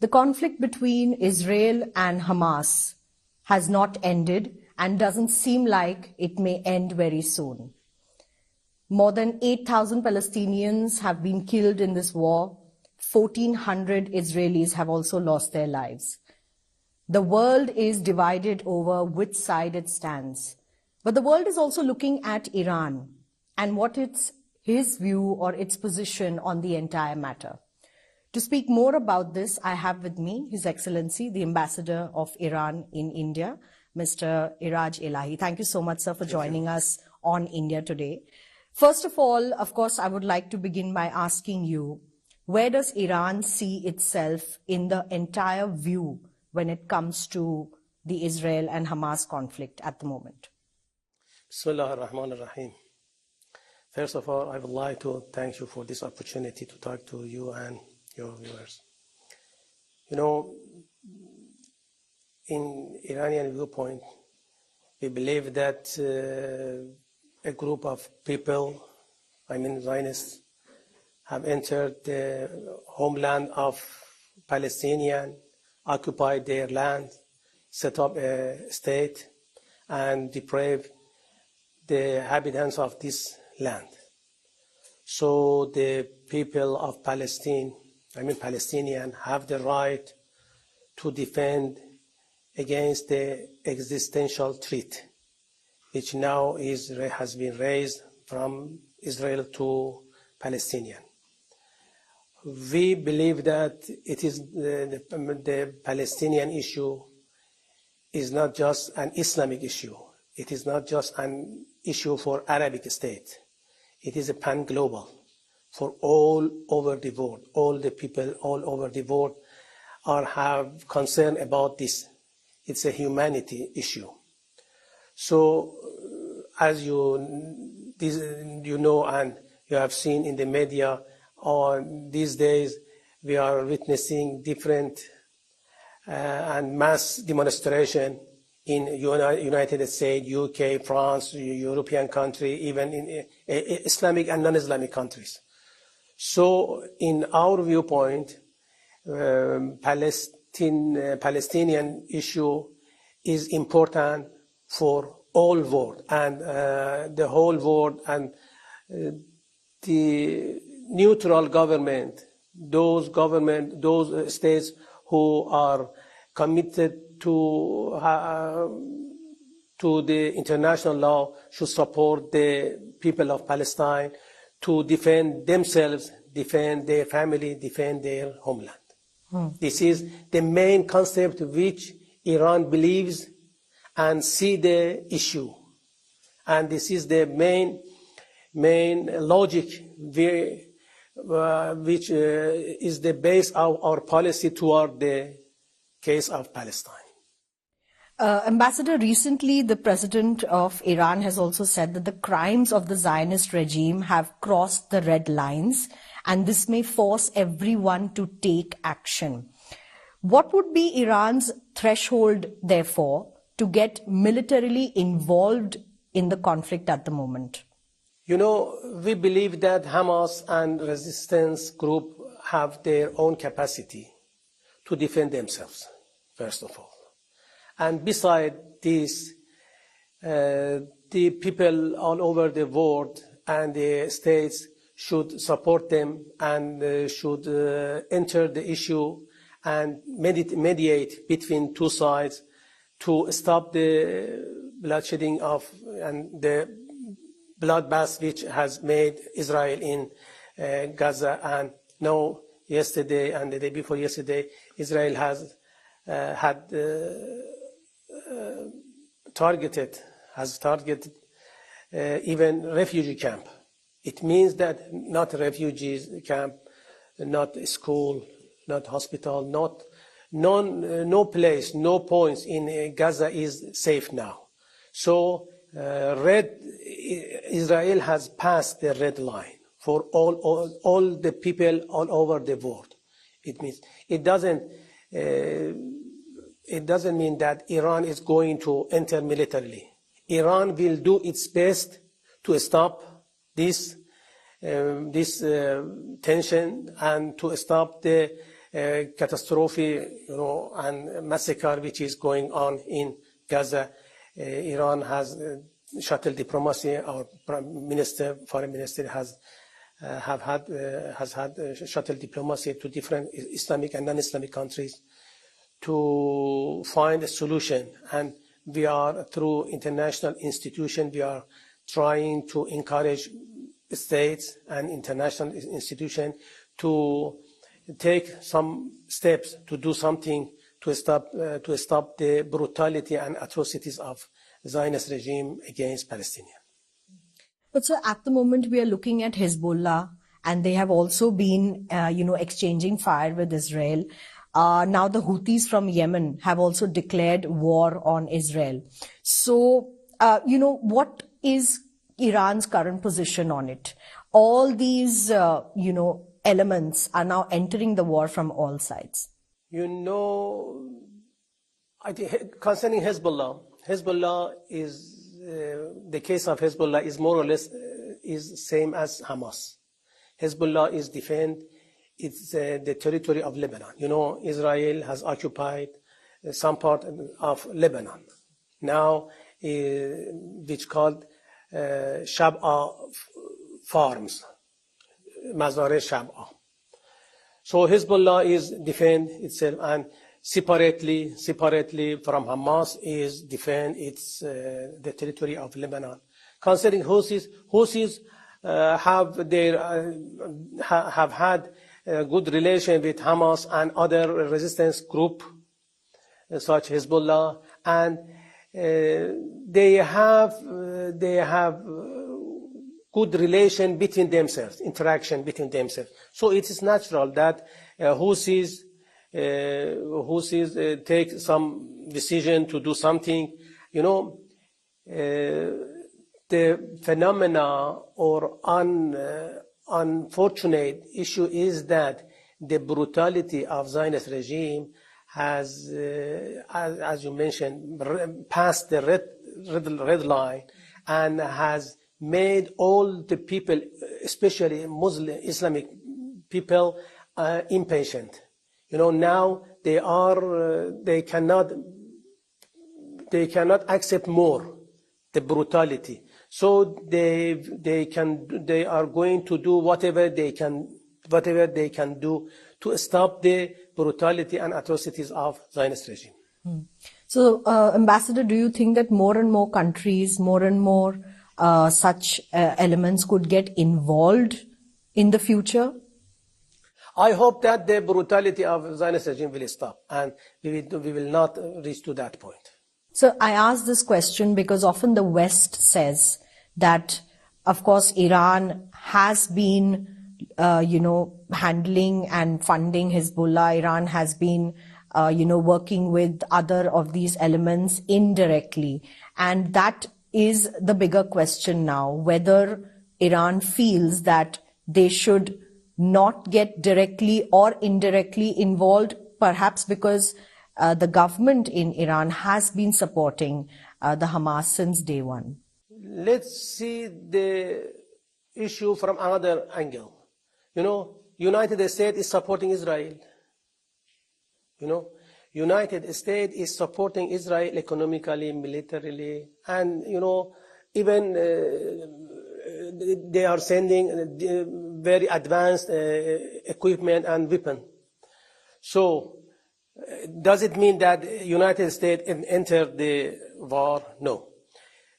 The conflict between Israel and Hamas has not ended and doesn't seem like it may end very soon. More than 8,000 Palestinians have been killed in this war. 1,400 Israelis have also lost their lives. The world is divided over which side it stands. But the world is also looking at Iran and what it's his view or its position on the entire matter. To speak more about this, I have with me His Excellency, the Ambassador of Iran in India, Mr. Iraj Elahi. Thank you so much, sir, for joining us on India Today. First of all, of course, I would like to begin by asking you, where does Iran see itself in the entire view when it comes to the Israel and Hamas conflict at the moment? Bismillah ar-Rahman ar-Rahim. First of all, I would like to thank you for this opportunity to talk to you and your viewers. You know, in Iranian viewpoint, we believe that a group of people, Zionists, have entered the homeland of Palestinian, occupied their land, set up a state, and deprived the inhabitants of this land. So the people of Palestinian, have the right to defend against the existential threat, which now has been raised from Israel to Palestinian. We believe that it is the Palestinian issue is not just an Islamic issue. It is not just an issue for Arabic state. It is a pan-global for all over the world. All the people all over the world have concern about this. It's a humanity issue. So, as you know and you have seen in the media, these days we are witnessing different and mass demonstration in United States, UK, France, European country, even in Islamic and non-Islamic countries. So, in our viewpoint, Palestinian issue is important for all world and the whole world, and the neutral government, those states who are committed to the international law should support the people of Palestine to defend themselves, defend their family, defend their homeland. This is the main concept which Iran believes and see the issue. And this is the main logic which is the base of our policy toward the case of Palestine. Ambassador, recently the president of Iran has also said that the crimes of the Zionist regime have crossed the red lines, and this may force everyone to take action. What would be Iran's threshold, therefore, to get militarily involved in the conflict at the moment? You know, we believe that Hamas and resistance group have their own capacity to defend themselves, first of all. And beside this, the people all over the world and the states should support them and should enter the issue and mediate between two sides to stop the bloodshedding of and the bloodbath which has made Israel in Gaza. And now, yesterday and the day before yesterday, Israel has targeted even refugee camp. It means that not refugees camp, not school, not hospital, no place, no points in Gaza is safe now. So Israel has passed the red line for all the people all over the world. It means it doesn't mean that Iran is going to enter militarily. Iran will do its best to stop this tension and to stop the catastrophe, and massacre which is going on in Gaza. Iran has shuttle diplomacy. Our foreign minister has had shuttle diplomacy to different Islamic and non-Islamic countries to find a solution. And we are, through international institutions, we are trying to encourage states and international institutions to take some steps to do something to stop the brutality and atrocities of Zionist regime against Palestinians. But so at the moment we are looking at Hezbollah, and they have also been, exchanging fire with Israel. Now the Houthis from Yemen have also declared war on Israel. So, what is Iran's current position on it? All these, elements are now entering the war from all sides. I think concerning Hezbollah is, the case of Hezbollah is more or less is same as Hamas. Hezbollah is defend the territory of Lebanon. Israel has occupied some part of Lebanon now, which called Shab'a farms, Mazar-e Shab'a. So Hezbollah is defend itself, and separately from Hamas is defend the territory of Lebanon. Concerning Houthis have had a good relation with Hamas and other resistance group such Hezbollah, and they have good relation between themselves, interaction between themselves. So it is natural that Houthis take some decision to do something. The phenomena or unfortunate issue is that the brutality of Zionist regime has, as you mentioned, passed the red line and has made all the people, especially Muslim, Islamic people, impatient. Now they cannot accept more the brutality. So they are going to do whatever they can do to stop the brutality and atrocities of Zionist regime. So, Ambassador, do you think that more and more countries, more and more such elements could get involved in the future? I hope that the brutality of Zionist regime will stop, and we will not reach to that point. So I ask this question because often the West says that, of course, Iran has been, handling and funding Hezbollah. Iran has been, working with other of these elements indirectly. And that is the bigger question now, whether Iran feels that they should not get directly or indirectly involved, perhaps because the government in Iran has been supporting the Hamas since day one. Let's see the issue from another angle. United States is supporting Israel. United States is supporting Israel economically, militarily, and even they are sending very advanced equipment and weapons. So, does it mean that United States entered the war? No.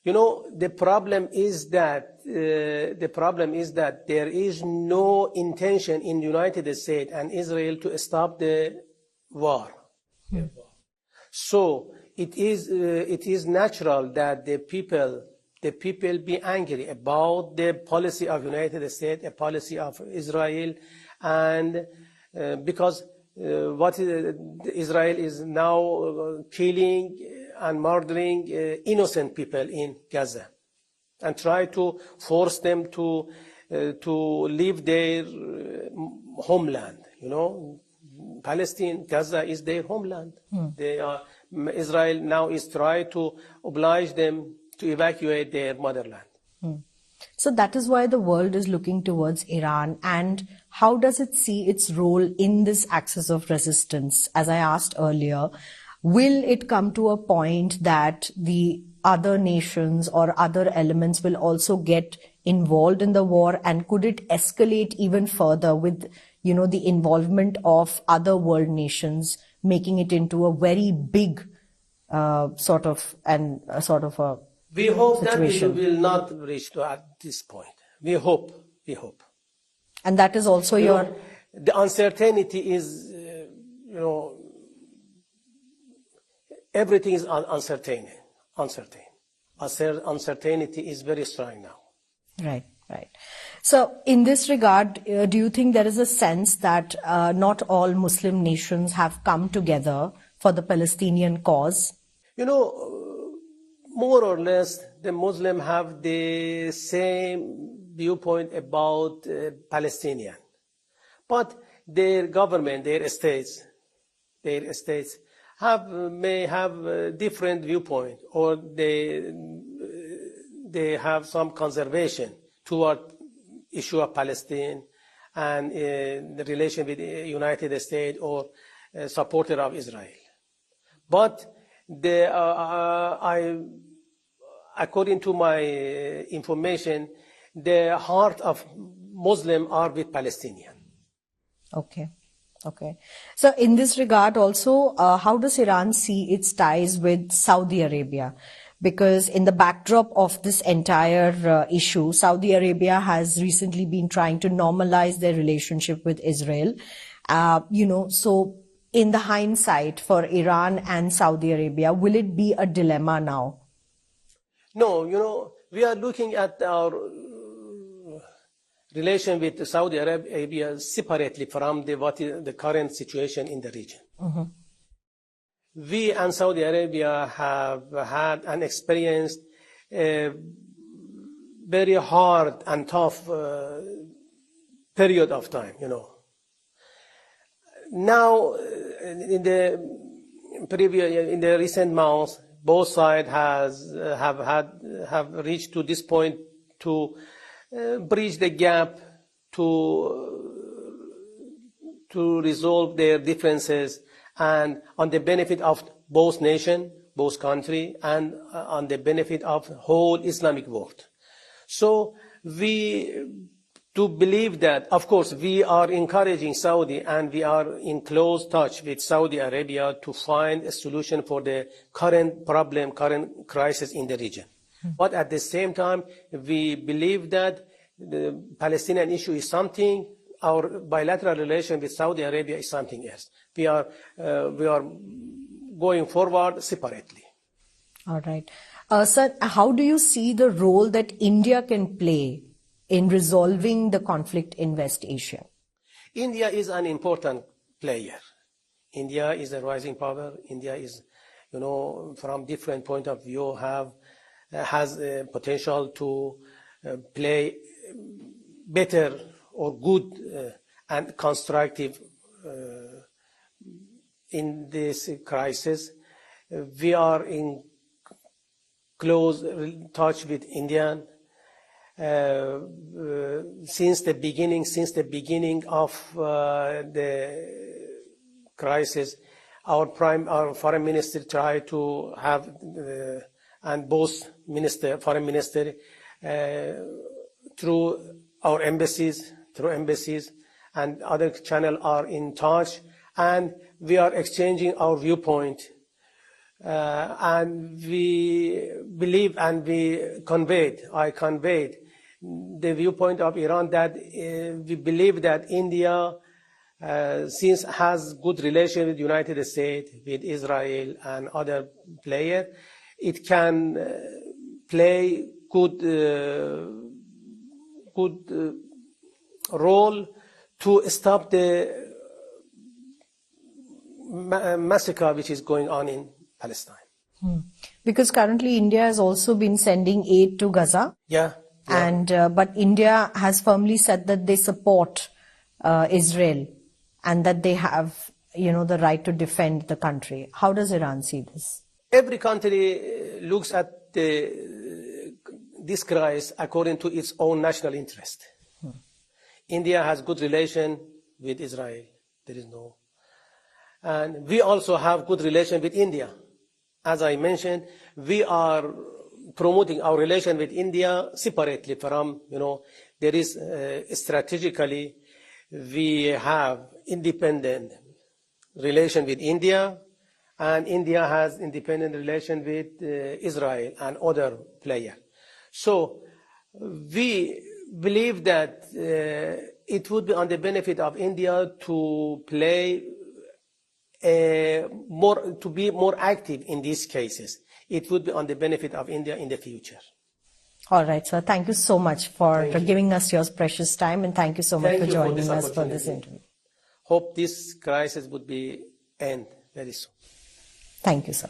The problem is that there is no intention in the United States and Israel to stop the war. So it is natural that the people be angry about the policy of United States, a policy of Israel, and because Israel is now killing and murdering innocent people in Gaza, and try to force them to leave their homeland. Palestine, Gaza is their homeland. Israel now is trying to oblige them to evacuate their motherland. So that is why the world is looking towards Iran. And how does it see its role in this axis of resistance? As I asked earlier, will it come to a point that the other nations or other elements will also get involved in the war? And could it escalate even further with, the involvement of other world nations, making it into a very big sort of a We hope situation? that we will not reach to at this point. We hope. And that is also The uncertainty is, everything is uncertain. Uncertainty is very strong now. Right. So in this regard, do you think there is a sense that not all Muslim nations have come together for the Palestinian cause? More or less, the Muslims have the same viewpoint about Palestinian. But their government, their states may have different viewpoint, or they have some conservation toward issue of Palestine and the relation with the United States or supporter of Israel. But according to my information, the heart of Muslim are with Palestinian. Okay. So in this regard also, how does Iran see its ties with Saudi Arabia? Because in the backdrop of this entire issue, Saudi Arabia has recently been trying to normalize their relationship with Israel. So in the hindsight for Iran and Saudi Arabia, will it be a dilemma now? No, we are looking at our relation with Saudi Arabia separately from the current situation in the region. Mm-hmm. We and Saudi Arabia have had and experienced a very hard and tough period of time, Now, in the recent months, both sides have reached to this point to bridge the gap, to resolve their differences, and on the benefit of both nation, both country, and on the benefit of whole Islamic world. So we do believe that, of course, we are encouraging Saudi, and we are in close touch with Saudi Arabia to find a solution for the current problem, current crisis in the region. But at the same time, we believe that the Palestinian issue is something, our bilateral relation with Saudi Arabia is something else. We are going forward separately. All right. Sir, how do you see the role that India can play in resolving the conflict in West Asia? India is an important player. India is a rising power. India is, from different point of view, has a potential to play better or good and constructive in this crisis. We are in close touch with India since the beginning of the crisis. Our foreign minister tried to have and both foreign minister through embassies and other channels are in touch, and we are exchanging our viewpoint, and we believe, and I conveyed the viewpoint of Iran that we believe that India, since has good relation with the United States, with Israel and other players, it can play good role to stop the massacre which is going on in Palestine. Because currently India has also been sending aid to Gaza. Yeah. And but India has firmly said that they support Israel and that they have, the right to defend the country. How does Iran see this? Every country looks at the this crisis according to its own national interest. India has good relation with Israel. There is no. And we also have good relation with India. As I mentioned, we are promoting our relation with India separately from, there is strategically, we have independent relation with India, and India has independent relation with Israel and other players. So we believe that it would be on the benefit of India to play to be more active in these cases. It would be on the benefit of India in the future. All right, sir. Thank you so much for giving us your precious time, and thank you so much for joining us for this interview. Hope this crisis would be end very soon. Thank you, sir.